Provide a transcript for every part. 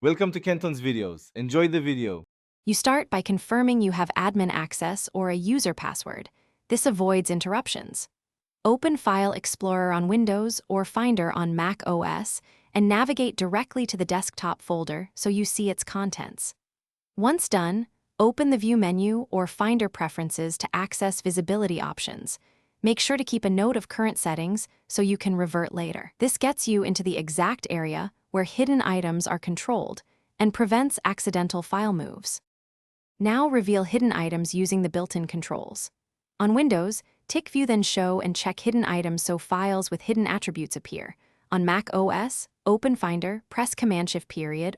Welcome to Kenton's videos. Enjoy the video. You start by confirming you have admin access or a user password. This avoids interruptions. Open File Explorer on Windows or Finder on Mac OS and navigate directly to the desktop folder so you see its contents. Once done, open the View menu or Finder preferences to access visibility options. Make sure to keep a note of current settings so you can revert later. This gets you into the exact area where hidden items are controlled and prevents accidental file moves. Now reveal hidden items using the built-in controls. On Windows, tick View then Show and check hidden items so files with hidden attributes appear. On Mac OS, open Finder, press Command-Shift-,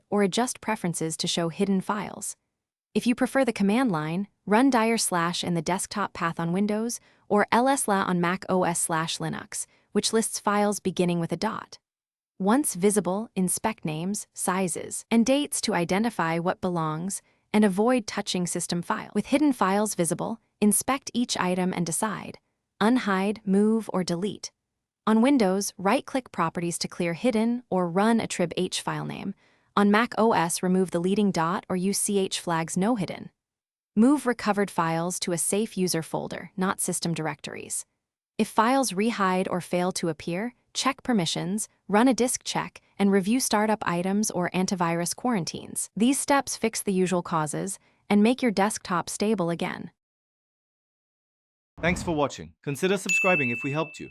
or adjust preferences to show hidden files. If you prefer the command line, run $/ in the desktop path on Windows or ls/la on Mac OS/Linux, which lists files beginning with a dot. Once visible, inspect names, sizes, and dates to identify what belongs and avoid touching system files. With hidden files visible, inspect each item and decide: unhide, move, or delete. On Windows, right-click Properties to clear hidden or run attrib-h file name. On Mac OS, remove the leading dot or use ch flags no hidden. Move recovered files to a safe user folder, not system directories. If files rehide or fail to appear, check permissions, run a disk check, and review startup items or antivirus quarantines. These steps fix the usual causes and make your desktop stable again. Thanks for watching. Consider subscribing if we helped you.